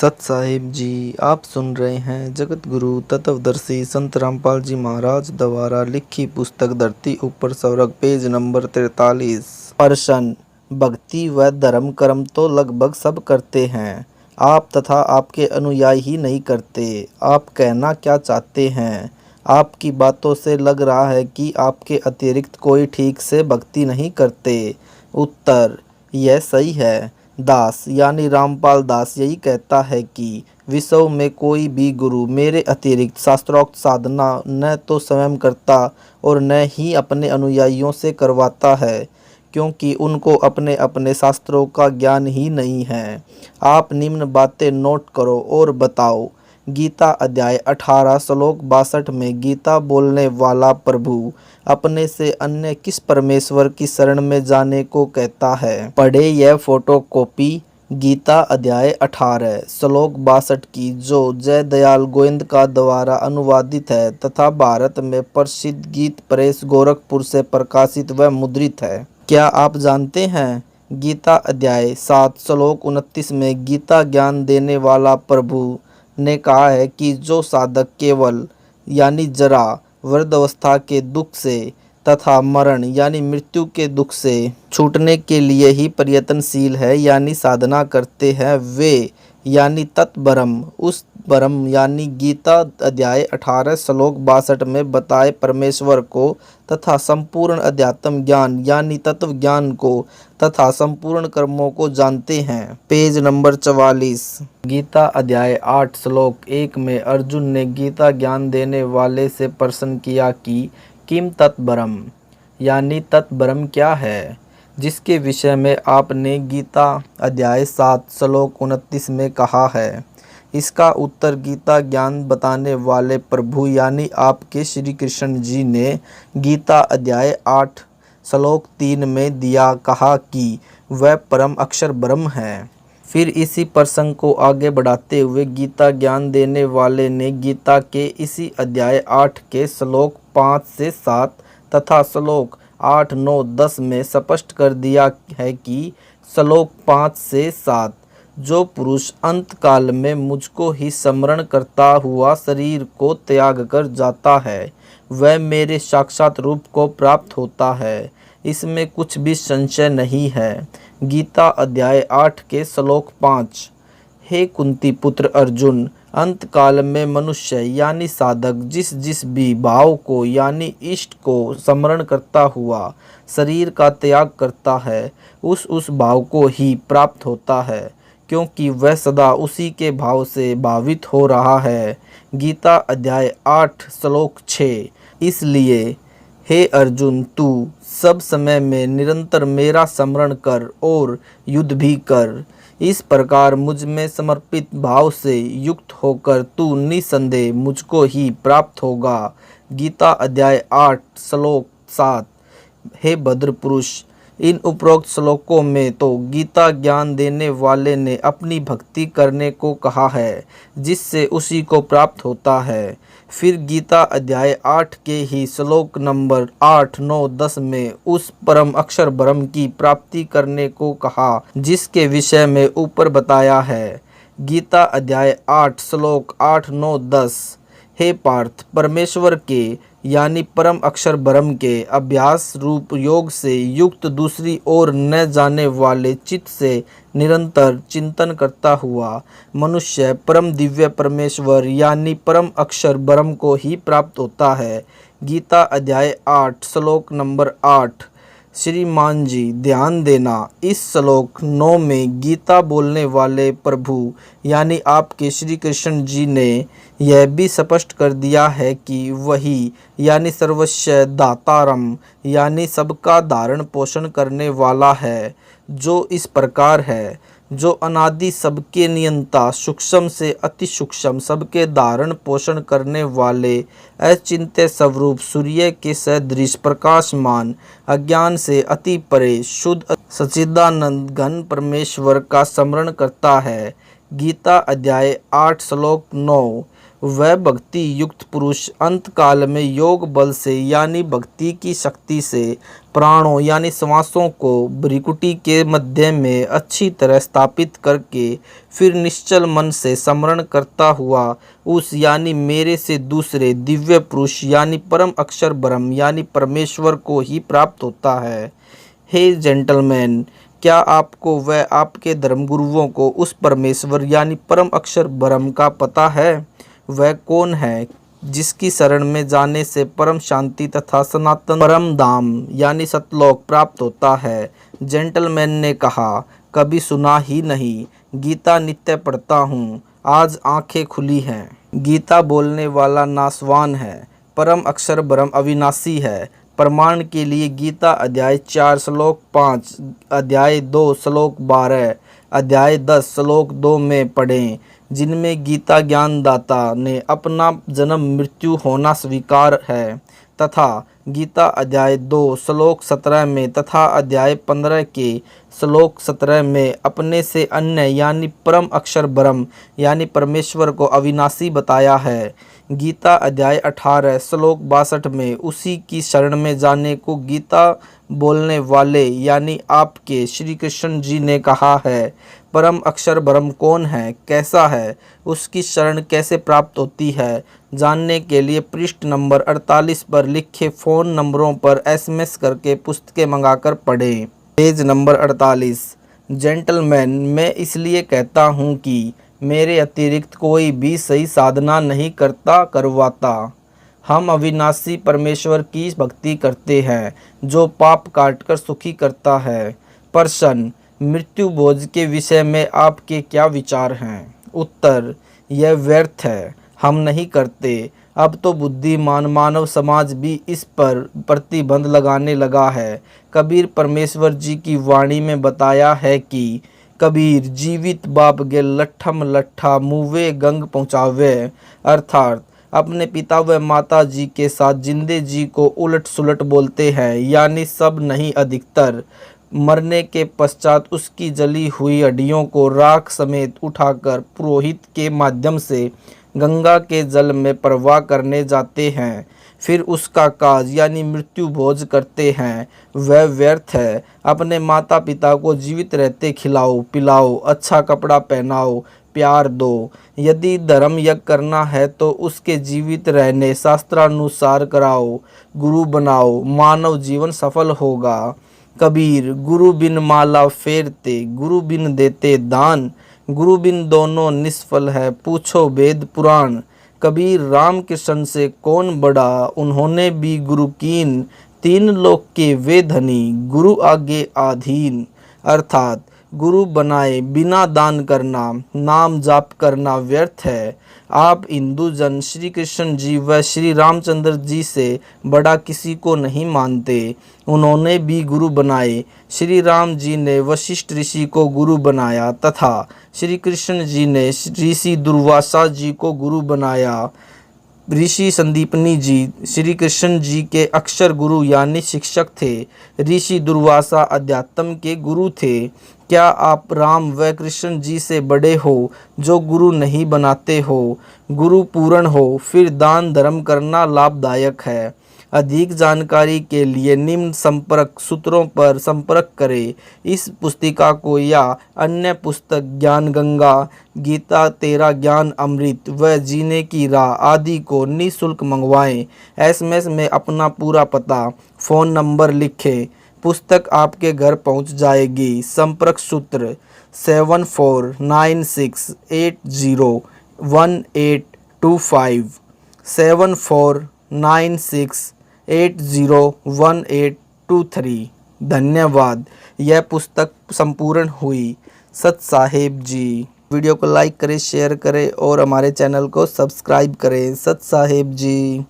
सत साहिब जी, आप सुन रहे हैं जगत गुरु तत्वदर्शी संत रामपाल जी महाराज द्वारा लिखी पुस्तक धरती ऊपर स्वर्ग, पेज नंबर 43। प्रश्न। भक्ति व धर्म कर्म तो लगभग सब करते हैं, आप तथा आपके अनुयायी ही नहीं करते। आप कहना क्या चाहते हैं? आपकी बातों से लग रहा है कि आपके अतिरिक्त कोई ठीक से भक्ति नहीं करते। उत्तर। यह सही है। दास यानी रामपाल दास यही कहता है कि विश्व में कोई भी गुरु मेरे अतिरिक्त शास्त्रोक्त साधना न तो स्वयं करता और न ही अपने अनुयायियों से करवाता है, क्योंकि उनको अपने अपने शास्त्रों का ज्ञान ही नहीं है। आप निम्न बातें नोट करो और बताओ। गीता अध्याय 18 श्लोक 62 में गीता बोलने वाला प्रभु अपने से अन्य किस परमेश्वर की शरण में जाने को कहता है? पढ़े यह फोटो कॉपी गीता अध्याय 18 श्लोक 62 की, जो जय दयाल गोविंद का द्वारा अनुवादित है तथा भारत में प्रसिद्ध गीत प्रेस गोरखपुर से प्रकाशित व मुद्रित है। क्या आप जानते हैं गीता अध्याय 7 श्लोक 29 में गीता ज्ञान देने वाला प्रभु ने कहा है कि जो साधक केवल यानी जरा वृद्धावस्था के दुख से तथा मरण यानी मृत्यु के दुख से छूटने के लिए ही प्रयत्नशील है यानी साधना करते हैं, वे यानी तत्ब्रह्म उस ब्रह्म यानी गीता अध्याय 18 श्लोक 62 में बताए परमेश्वर को तथा संपूर्ण अध्यात्म ज्ञान यानी तत्व ज्ञान को तथा संपूर्ण कर्मों को जानते हैं। Page number 44। गीता अध्याय 8 श्लोक 1 में अर्जुन ने गीता ज्ञान देने वाले से प्रश्न किया कि किम तत्ब्रह्म यानी तत्ब्रह्म क्या है, जिसके विषय में आपने गीता अध्याय 7 श्लोक 29 में कहा है। इसका उत्तर गीता ज्ञान बताने वाले प्रभु यानी आपके श्री कृष्ण जी ने गीता अध्याय 8 श्लोक 3 में दिया, कहा कि वह परम अक्षर ब्रह्म है। फिर इसी प्रसंग को आगे बढ़ाते हुए गीता ज्ञान देने वाले ने गीता के इसी अध्याय 8 के श्लोक 5 से 7 तथा श्लोक 8, 9, 10 में स्पष्ट कर दिया है कि श्लोक 5 से 7 जो पुरुष अंत काल में मुझको ही स्मरण करता हुआ शरीर को त्याग कर जाता है, वह मेरे साक्षात रूप को प्राप्त होता है, इसमें कुछ भी संशय नहीं है। गीता अध्याय 8 के श्लोक 5। हे कुंती पुत्र अर्जुन, अंत काल में मनुष्य यानी साधक जिस जिस भी भाव को यानी इष्ट को स्मरण करता हुआ शरीर का त्याग करता है, उस भाव को ही प्राप्त होता है, क्योंकि वह सदा उसी के भाव से भावित हो रहा है। गीता अध्याय 8 श्लोक 6। इसलिए हे अर्जुन, तू सब समय में निरंतर मेरा स्मरण कर और युद्ध भी कर। इस प्रकार मुझ में समर्पित भाव से युक्त होकर तू निसंदेह मुझको ही प्राप्त होगा। गीता अध्याय 8 श्लोक 7। हे भद्र पुरुष, इन उपरोक्त श्लोकों में तो गीता ज्ञान देने वाले ने अपनी भक्ति करने को कहा है, जिससे उसी को प्राप्त होता है। फिर गीता अध्याय 8 के ही श्लोक नंबर 8, 9, 10 में उस परम अक्षर ब्रह्म की प्राप्ति करने को कहा, जिसके विषय में ऊपर बताया है। गीता अध्याय 8 श्लोक 8, 9, 10। हे पार्थ, परमेश्वर के यानी परम अक्षर ब्रह्म के अभ्यास रूप योग से युक्त दूसरी ओर न जाने वाले चित्त से निरंतर चिंतन करता हुआ मनुष्य परम दिव्य परमेश्वर यानी परम अक्षर ब्रह्म को ही प्राप्त होता है। गीता अध्याय 8 श्लोक नंबर 8। श्रीमान जी ध्यान देना, इस श्लोक 9 में गीता बोलने वाले प्रभु यानी आपके श्री कृष्ण जी ने यह भी स्पष्ट कर दिया है कि वही यानी सर्वस्व दातारम यानी सबका धारण पोषण करने वाला है, जो इस प्रकार है, जो अनादि सबके नियंता सूक्ष्म से अति सूक्ष्म सबके धारण पोषण करने वाले अचिंत्य स्वरूप सूर्य के सदृश प्रकाशमान अज्ञान से अति परे शुद्ध सच्चिदानंद घन परमेश्वर का स्मरण करता है। गीता अध्याय 8 श्लोक 9। वह भक्ति युक्त पुरुष अंत काल में योग बल से यानी भक्ति की शक्ति से प्राणों यानी श्वासों को भ्रिकुटी के मध्य में अच्छी तरह स्थापित करके फिर निश्चल मन से स्मरण करता हुआ उस यानी मेरे से दूसरे दिव्य पुरुष यानी परम अक्षर ब्रह्म यानी परमेश्वर को ही प्राप्त होता है। हे जेंटलमैन, क्या आपको व आपके धर्मगुरुओं को उस परमेश्वर यानी परम अक्षर ब्रह्म का पता है? वह कौन है जिसकी शरण में जाने से परम शांति तथा सनातन परम धाम यानी सतलोक प्राप्त होता है? जेंटलमैन ने कहा, कभी सुना ही नहीं। गीता नित्य पढ़ता हूँ, आज आंखें खुली हैं। गीता बोलने वाला नासवान है, परम अक्षर ब्रह्म अविनाशी है। प्रमाण के लिए गीता अध्याय 4 श्लोक 5, अध्याय 2 श्लोक 12, अध्याय 10 श्लोक 2 में पढ़ें, जिनमें गीता ज्ञानदाता ने अपना जन्म मृत्यु होना स्वीकार है, तथा गीता अध्याय 2 श्लोक 17 में तथा अध्याय 15 के श्लोक 17 में अपने से अन्य यानी परम अक्षर ब्रह्म यानी परमेश्वर को अविनाशी बताया है। गीता अध्याय 18 श्लोक 62 में उसी की शरण में जाने को गीता बोलने वाले यानी आपके श्री कृष्ण जी ने कहा है। परम अक्षर ब्रह्म कौन है, कैसा है, उसकी शरण कैसे प्राप्त होती है, जानने के लिए पृष्ठ नंबर 48 पर लिखे फ़ोन नंबरों पर SMS करके पुस्तकें मंगाकर पढ़ें। Page number 48। जेंटलमैन, मैं इसलिए कहता हूँ कि मेरे अतिरिक्त कोई भी सही साधना नहीं करवाता। हम अविनाशी परमेश्वर की भक्ति करते हैं जो पाप काटकर सुखी करता है। प्रश्न, मृत्यु भोज के विषय में आपके क्या विचार हैं? उत्तर, यह व्यर्थ है, हम नहीं करते। अब तो बुद्धिमान मानव समाज भी इस पर प्रतिबंध लगाने लगा है। कबीर परमेश्वर जी की वाणी में बताया है कि कबीर जीवित बाप गे लट्ठम लट्ठा मुँवे गंग पहुँचावे, अर्थात अपने पिता व माता जी के साथ जिंदे जी को उलट सुलट बोलते हैं, यानी सब नहीं अधिकतर। मरने के पश्चात उसकी जली हुई हड्डियों को राख समेत उठाकर पुरोहित के माध्यम से गंगा के जल में प्रवाह करने जाते हैं, फिर उसका काज यानी मृत्यु भोज करते हैं। वह व्यर्थ है। अपने माता पिता को जीवित रहते खिलाओ पिलाओ, अच्छा कपड़ा पहनाओ, प्यार दो। यदि धर्म यज्ञ करना है तो उसके जीवित रहने शास्त्रानुसार कराओ, गुरु बनाओ, मानव जीवन सफल होगा। कबीर, गुरु बिन माला फेरते, गुरु बिन देते दान, गुरु बिन दोनों निष्फल है, पूछो वेद पुराण। कबीर, राम कृष्ण से कौन बड़ा, उन्होंने भी गुरु कीन, तीन लोक के वे धनी, गुरु आगे आधीन। अर्थात गुरु बनाए बिना दान करना, नाम जाप करना व्यर्थ है। आप हिंदू जन श्री कृष्ण जी व श्री रामचंद्र जी से बड़ा किसी को नहीं मानते। उन्होंने भी गुरु बनाए। श्री राम जी ने वशिष्ठ ऋषि को गुरु बनाया तथा श्री कृष्ण जी ने ऋषि दुर्वासा जी को गुरु बनाया। ऋषि संदीपनी जी श्री कृष्ण जी के अक्षर गुरु यानी शिक्षक थे। ऋषि दुर्वासा अध्यात्म के गुरु थे। क्या आप राम व कृष्ण जी से बड़े हो जो गुरु नहीं बनाते हो? गुरु पूर्ण हो, फिर दान धर्म करना लाभदायक है। अधिक जानकारी के लिए निम्न संपर्क सूत्रों पर संपर्क करें। इस पुस्तिका को या अन्य पुस्तक ज्ञान गंगा, गीता तेरा ज्ञान अमृत व जीने की राह आदि को निःशुल्क मंगवाएं। SMS में अपना पूरा पता, फ़ोन नंबर लिखें। पुस्तक आपके घर पहुंच जाएगी। संपर्क सूत्र 7496801825 7496801823। धन्यवाद। यह पुस्तक संपूर्ण हुई। सत साहेब जी। वीडियो को लाइक करें, शेयर करें और हमारे चैनल को सब्सक्राइब करें। सत साहेब जी।